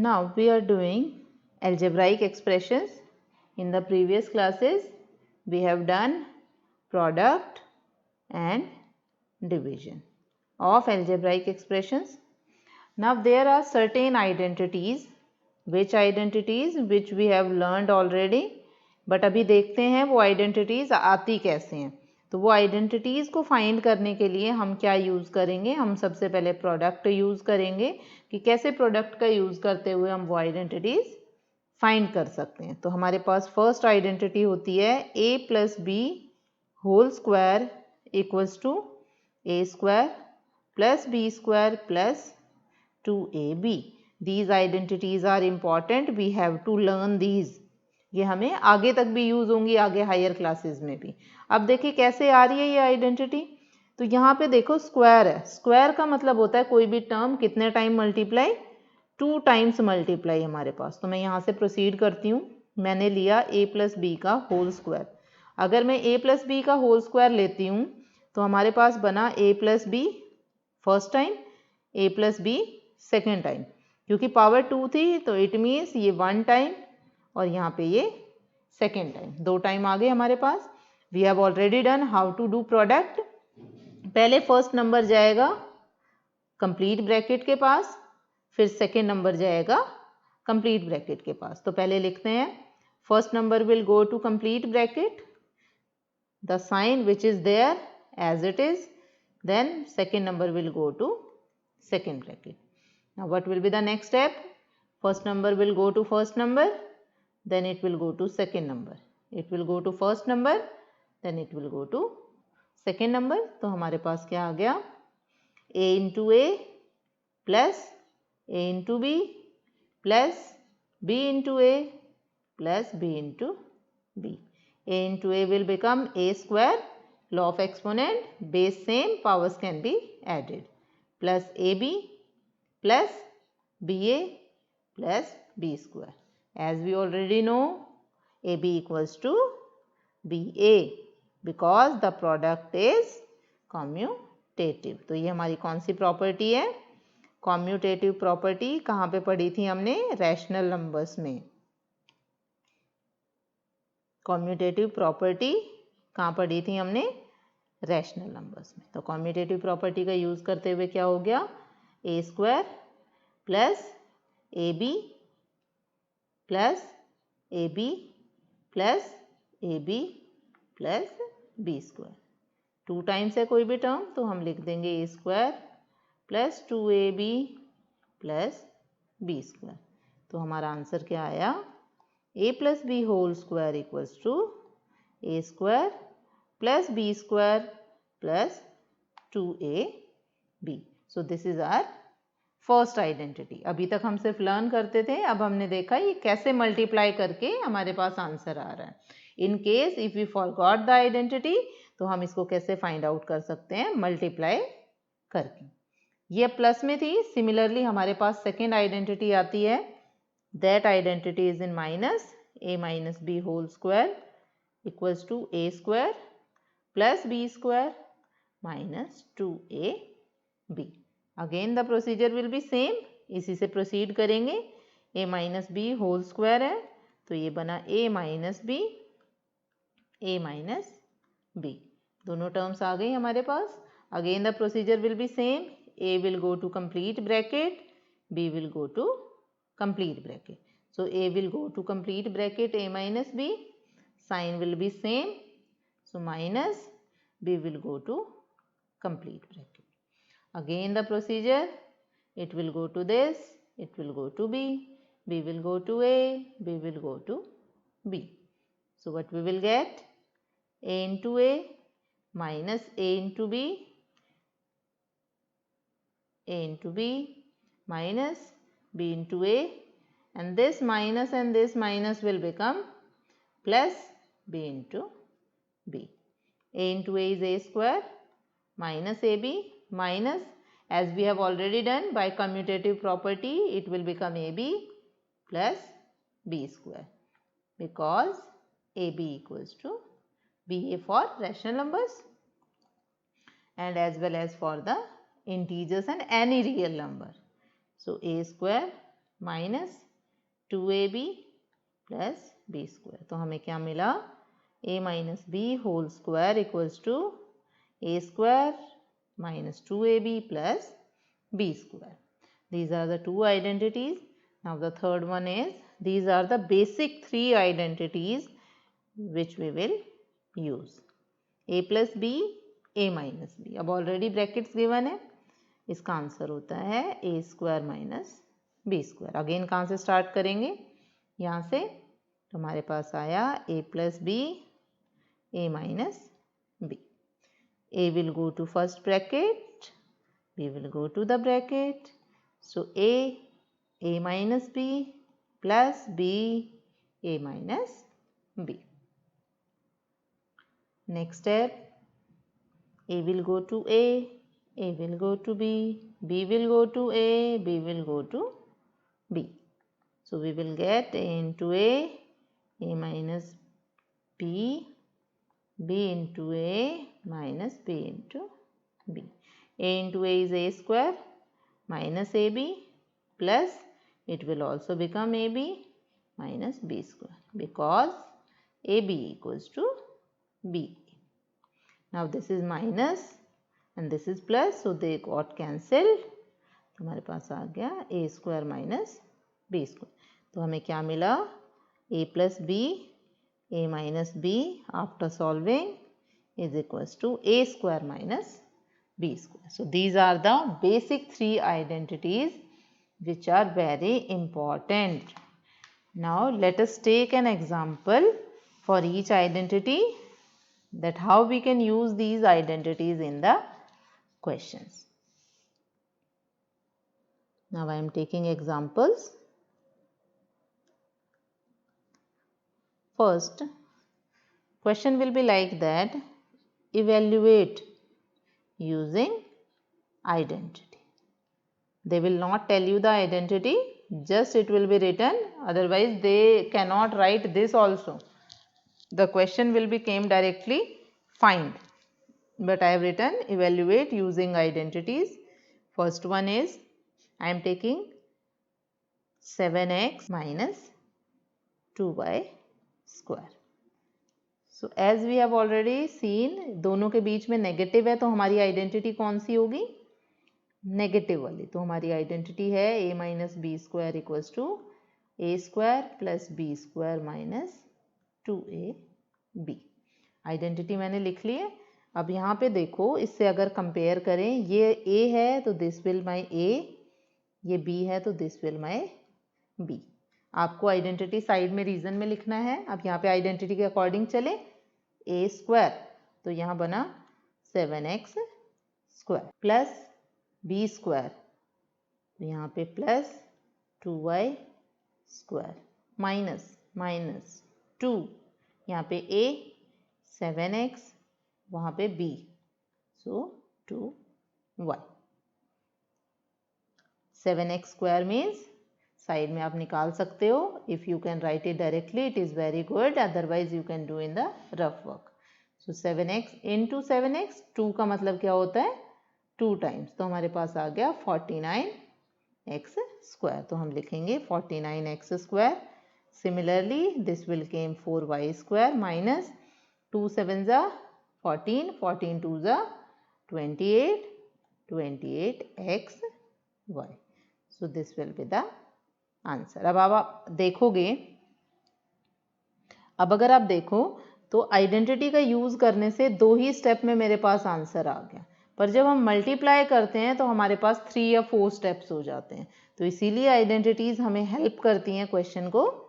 Now we are doing algebraic expressions. In the previous classes we have done product and division of algebraic expressions. Now there are certain identities which we have learned already, but अभी देखते हैं वो identities आती कैसे हैं. तो वो identities को फाइंड करने के लिए हम क्या यूज़ करेंगे, हम सबसे पहले प्रोडक्ट यूज़ करेंगे कि कैसे प्रोडक्ट का यूज़ करते हुए हम वो आइडेंटिटीज फाइंड कर सकते हैं. तो हमारे पास फर्स्ट आइडेंटिटी होती है a plus b whole square equals to a square plus b square plus 2ab. These identities are important. We have to learn these. ये हमें आगे तक भी यूज़ होंगी, आगे हायर क्लासेस में भी. अब देखिए कैसे आ रही है ये आइडेंटिटी. तो यहाँ पे देखो स्क्वायर है. स्क्वायर का मतलब होता है कोई भी टर्म कितने टाइम मल्टीप्लाई, 2 टाइम्स मल्टीप्लाई हमारे पास. तो मैं यहाँ से प्रोसीड करती हूँ. मैंने लिया a प्लस बी का होल स्क्वायर. अगर मैं a प्लस बी का होल स्क्वायर लेती हूँ तो हमारे पास बना a plus b first time, a plus b second time. क्योंकि पावर 2 थी तो इट मीन्स ये 1 टाइम और यहाँ पे ये सेकेंड टाइम, 2 टाइम आ गए हमारे पास. We have already done how to do product. पहले फर्स्ट नंबर जाएगा कंप्लीट ब्रैकेट के पास, फिर सेकेंड नंबर जाएगा कंप्लीट ब्रैकेट के पास. तो पहले लिखते हैं first number will go to complete bracket, the sign which is there as it is, then second number will go to second bracket. Now what will be the next step? First number will go to first number, then it will go to second number. It will go to first number, then it will go to second number. तो हमारे पास क्या आ गया, a into a plus a into b plus b into a plus b into b. A into a will become a square, law of exponent, base same, powers can be added, plus ab plus ba plus b square. As we already know, ab equals to ba because the product is commutative. तो ये हमारी कौन सी property है, commutative property. कहाँ पे पढ़ी थी हमने, रैशनल नंबर्स में. कॉम्यूटेटिव प्रॉपर्टी कहाँ पढ़ी थी हमने, रैशनल नंबर्स में. तो कॉम्यूटेटिव प्रॉपर्टी का यूज़ करते हुए क्या हो गया, a square plus a b plus a b plus a b plus b square. 2 times है कोई भी टर्म तो हम लिख देंगे a square plus 2ab plus b square. तो हमारा आंसर क्या आया, a plus b whole square equals to a square plus b square plus 2ab. So this is our first identity. अभी तक हम सिर्फ लर्न करते थे, अब हमने देखा ये कैसे मल्टीप्लाई करके हमारे पास आंसर आ रहा है. In case if we forgot the identity तो हम इसको कैसे फाइंड आउट कर सकते हैं, मल्टीप्लाई करके. ये प्लस में थी. सिमिलरली हमारे पास सेकेंड आइडेंटिटी आती है, that identity is in minus, a minus b whole square equals to a square plus b square minus 2ab. Again the procedure will be same. इसी से प्रोसीड करेंगे. a minus b whole square है तो ये बना a minus b, a minus b. दोनों terms आ गई हमारे पास. Again the procedure will be same. a will go to complete bracket, b will go to complete bracket. So a will go to complete bracket, a minus b, sign will be same, so minus, b will go to complete bracket. Again the procedure, it will go to this, it will go to b, b will go to a, b will go to b. So what we will get, a into a minus a into b, a into b minus b into a, and this minus will become plus b into b. A into a is a square minus ab minus, as we have already done by commutative property, it will become ab plus b square because ab equals to ba for rational numbers and as well as for the integers and any real number. So a square minus 2ab plus b square. तो हमें क्या मिला, a minus b whole square equals to a square minus 2ab plus b square. These are the two identities. Now the third one is, these are the basic three identities which we will use. a plus b, a minus b. अब already brackets given है, इसका answer होता है a square minus b square. Again कहाँ से start करेंगे, यहाँ से, तो हमारे पास आया a plus b, a minus b. A will go to first bracket, B will go to the bracket. So A minus B plus B, A minus B. Next step, A will go to A will go to B will go to A, B will go to B. So we will get A into A minus B, B into A minus B into B. A into A is A square minus AB plus it will also become AB minus B square because AB equals to B. Now this is minus and this is plus, so they got cancelled. तो हमारे पास आ गया A square minus B square. तो हमें क्या मिला, A plus B, A minus B after solving is equals to A square minus B square. So these are the basic three identities which are very important. Now let us take an example for each identity, that how we can use these identities in the questions. Now I am taking examples. First, question will be like that, evaluate using identity. They will not tell you the identity, just it will be written, otherwise they cannot write this also. The question will be came directly, find, but I have written evaluate using identities. First one is, I am taking 7x minus 2y square. So as we have already seen, दोनों के बीच में negative है, तो हमारी identity कौन सी होगी, negative वाली. तो हमारी आइडेंटिटी है a minus b square equals to a square plus b square minus 2ab. Identity मैंने लिख ली है. अब यहाँ पे देखो, इससे अगर कंपेयर करें, ये a है तो दिस विल माई a, ये b है तो दिस विल माई b. आपको आइडेंटिटी साइड में रीजन में लिखना है. अब यहाँ पे आइडेंटिटी के अकॉर्डिंग चले, a स्क्वायर तो यहाँ बना 7x square plus b square, तो यहाँ पे plus 2y square minus minus 2, यहाँ पे a 7x, वहाँ पे b, सो 2y. 7x square means side में आप निकाल सकते हो. If you can write it directly it is very good, otherwise you can do in the rough work. So 7x into 7x, 2 का मतलब क्या होता है, 2 टाइम्स, तो हमारे पास आ गया 49x स्क्वायर. तो हम लिखेंगे 49x square. Similarly this will came 4y square minus 2 7 ज़ा 14, 14 2 ज़ा 28, 28x y. So this will be the answer. अब आप देखोगे, अब अगर आप देखो तो आइडेंटिटी का यूज़ करने से 2 ही स्टेप में मेरे पास आंसर आ गया, पर जब हम मल्टीप्लाई करते हैं तो हमारे पास 3 या 4 स्टेप्स हो जाते हैं. तो इसीलिए आइडेंटिटीज़ हमें हेल्प करती हैं क्वेश्चन को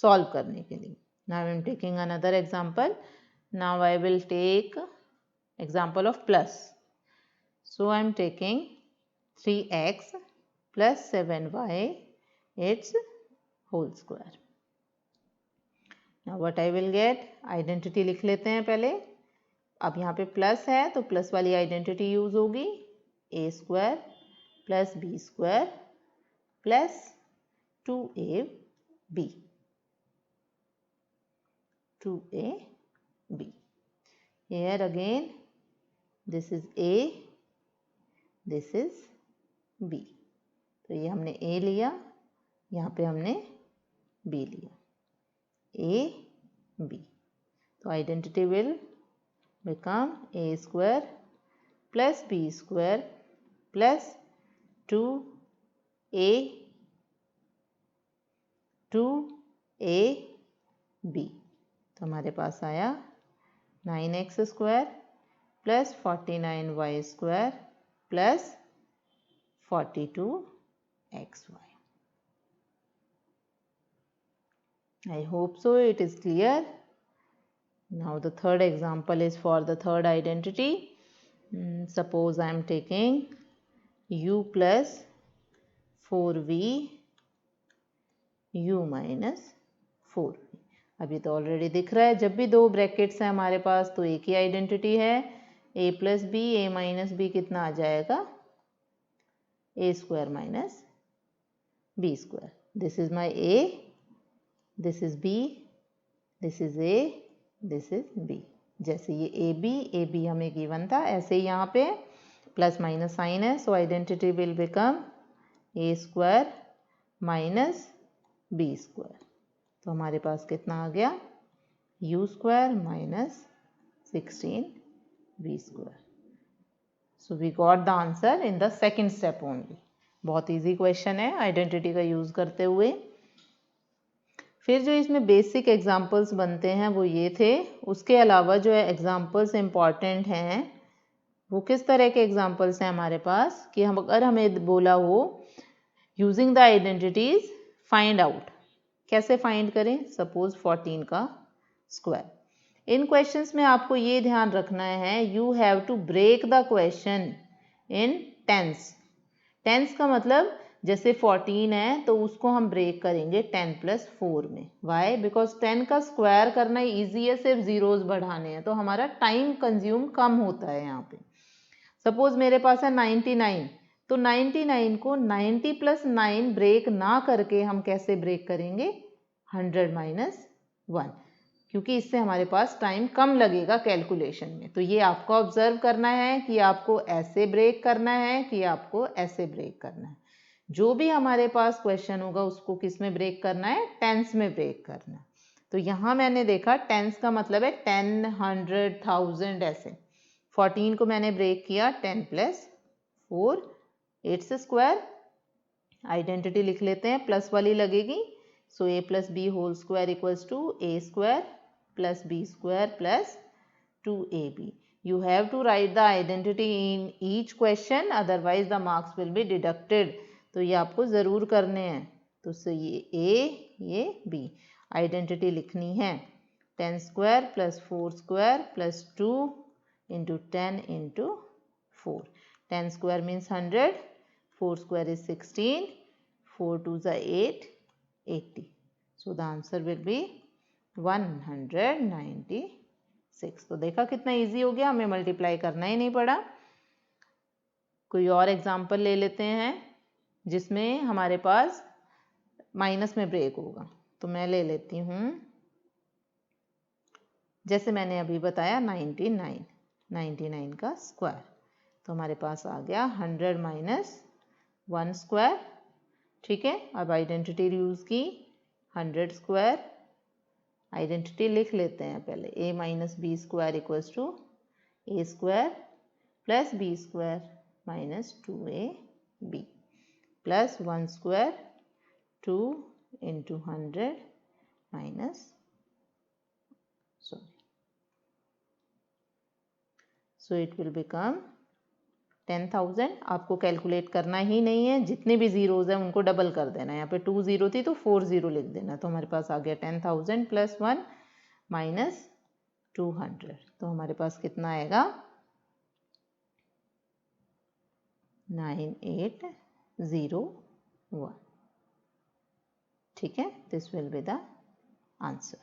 सॉल्व करने के लिए. Now I am taking another example. Now I will take example of plus. So I am taking 3x plus 7y its whole square. Now what I will get, identity लिख लेते हैं पहले. अब यहाँ पे प्लस है तो प्लस वाली आइडेंटिटी यूज होगी, a square plus b square plus 2ab. 2ab. Here again this is a, this is b. तो ये हमने a लिया, यहाँ पे हमने b लिया, a b, तो identity will become a square plus b square plus 2ab, तो हमारे पास आया 9x square plus 49y square plus 42xy. I hope so it is clear. Now the third example is for the third identity. Suppose I am taking u plus 4v u minus 4v. अभी तो already दिख रहा है, जब भी दो brackets हैं हमारे पास तो एक ही आइडेंटिटी है, a plus b, a minus b कितना आ जाएगा, a square minus b square. This is my a, this is b, this is a, this is b. जैसे ये ए बी हमें गिवन था, ऐसे ही यहाँ पे प्लस माइनस साइन है, so identity will become a square minus b square. तो हमारे पास कितना आ गया, u square minus 16v square. So we got the answer in the second step only. बहुत इजी क्वेश्चन है आइडेंटिटी का यूज करते हुए. फिर जो इसमें बेसिक एग्जांपल्स बनते हैं वो ये थे. उसके अलावा जो है एग्जांपल्स इम्पॉर्टेंट हैं, वो किस तरह के एग्जांपल्स हैं हमारे पास कि हम अगर हमें बोला हो using the identities find out, कैसे फाइंड करें. सपोज 14 का स्क्वायर. इन क्वेश्चंस में आपको ये ध्यान रखना है, you have to break the question in tens. Tens का मतलब जैसे 14 है तो उसको हम ब्रेक करेंगे 10 प्लस 4 में. वाई? बिकॉज 10 का स्क्वायर करना ईजी है, सिर्फ जीरोज बढ़ाने हैं, तो हमारा टाइम कंज्यूम कम होता है यहाँ पे. सपोज मेरे पास है 99, तो 99 को 90 प्लस 9 ब्रेक ना करके हम कैसे ब्रेक करेंगे, 100 माइनस 1, क्योंकि इससे हमारे पास टाइम कम लगेगा कैलकुलेशन में. तो ये आपको ऑब्जर्व करना है कि आपको ऐसे ब्रेक करना है कि आपको ऐसे ब्रेक करना है. जो भी हमारे पास क्वेश्चन होगा उसको किस में ब्रेक करना है, टेंस में ब्रेक करना है. तो यहाँ मैंने देखा टेंस का मतलब है 10, 100, 1000 ऐसे. 14 को मैंने ब्रेक किया 10 प्लस 4, 8 स्क्वायर. आइडेंटिटी लिख लेते हैं, प्लस वाली लगेगी. So a plus b whole square equals to a square plus b square plus 2ab. You have to write the identity in each question, otherwise the marks will be deducted. तो ये आपको ज़रूर करने हैं. तो ये a, ये b. Identity लिखनी है 10 square plus 4 square plus 2 into 10 into 4. 10 square means 100, 4 square is 16, 4 2 is 8, 80. So the answer will be 196. तो देखा कितना इजी हो गया, हमें मल्टीप्लाई करना ही नहीं पड़ा. कोई और एग्जांपल ले लेते हैं जिसमें हमारे पास माइनस में ब्रेक होगा. तो मैं ले लेती हूँ, जैसे मैंने अभी बताया 99 का स्क्वायर. तो हमारे पास आ गया 100 माइनस 1 स्क्वायर. ठीक है, अब आइडेंटिटी यूज़ की 100 स्क्वायर. आइडेंटिटी लिख लेते हैं पहले, a minus b square equals to a square plus b square minus 2ab plus 1 square 2 into 100 minus so it will become 10,000. आपको कैलकुलेट करना ही नहीं है, जितने भी जीरोज हैं उनको डबल कर देना. यहाँ पे 2 0 थी तो 4 0 लिख देना. तो हमारे पास आ गया 10,000 प्लस 1 माइनस 200. तो हमारे पास कितना आएगा, 9801. ठीक है, this will be the answer.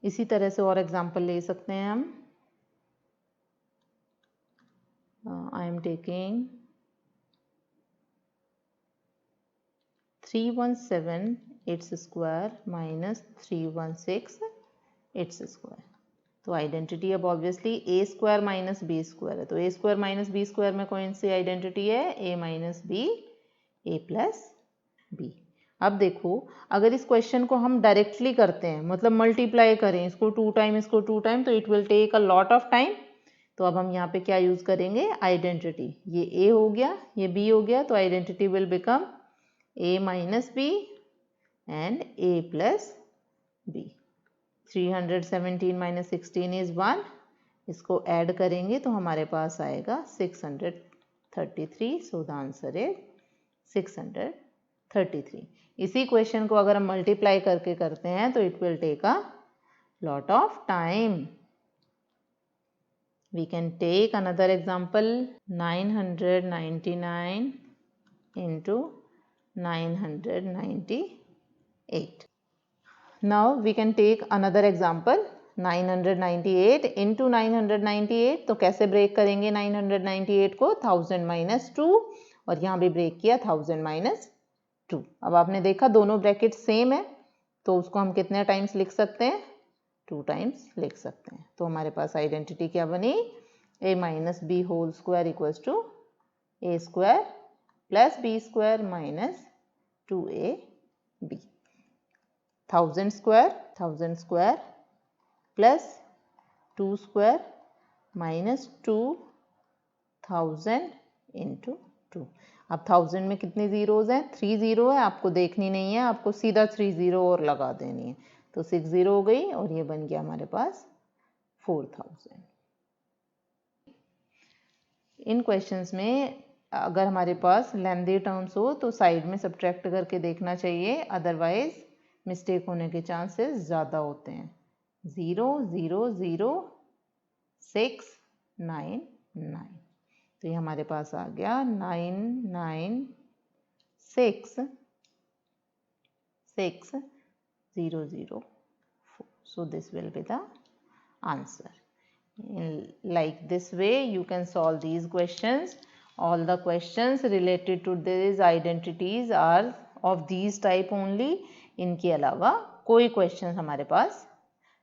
इसी तरह से और एग्जाम्पल ले सकते हैं हम. I am taking 317 its square minus 316 its square. तो आइडेंटिटी अब obviously a square minus b square है. तो a square minus b square में कौन सी आइडेंटिटी है, a minus b a plus b. अब देखो, अगर इस क्वेश्चन को हम डायरेक्टली करते हैं, मतलब मल्टीप्लाई करें इसको 2 टाइम, इसको 2 टाइम, तो it will take a lot of time. तो अब हम यहाँ पे क्या यूज़ करेंगे, आइडेंटिटी। ये a हो गया, ये b हो गया, तो identity will become a minus b and a plus b. 317 minus 16 is 1, इसको ऐड करेंगे तो हमारे पास आएगा 633। So the answer is 633। इसी क्वेश्चन को अगर हम मल्टीप्लाई करके करते हैं तो it will take a lot of time. We can take another example, 999 into 998. Now we can take another example, 998 into 998. तो कैसे ब्रेक करेंगे 998 को, 1000 माइनस 2, और यहाँ भी ब्रेक किया 1000 माइनस 2। अब आपने देखा दोनों ब्रैकेट सेम है, तो उसको हम कितने टाइम्स लिख सकते हैं, 2 टाइम्स लिख सकते हैं। तो हमारे पास आइडेंटिटी क्या बनी, a minus b whole square equals to a square plus b square minus 2ab। 1000 square plus 2 square minus 2000 into 2। अब 1000 में कितनी जीरोज हैं, 3 जीरो है, आपको देखनी नहीं है, आपको सीधा 3 जीरो और लगा देनी है। तो 6 जीरो हो गई और ये बन गया हमारे पास 4000। इन क्वेश्चंस में अगर हमारे पास लेंथी टर्म्स हो तो साइड में सब्ट्रैक्ट करके देखना चाहिए, अदरवाइज मिस्टेक होने के चांसेस ज़्यादा होते हैं। 0 0 0 6 9 9, तो ये हमारे पास आ गया 996 6 0 0 4। So this will be the answer. Like this way you can solve these questions. All the questions related to these identities are of these type only. इनके अलावा कोई क्वेश्चन हमारे पास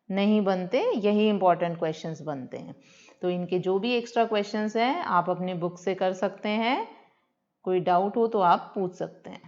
नहीं बनते, यही इंपॉर्टेंट क्वेश्चंस बनते हैं। तो इनके जो भी एक्स्ट्रा क्वेश्चंस हैं आप अपने बुक से कर सकते हैं, कोई डाउट हो तो आप पूछ सकते हैं।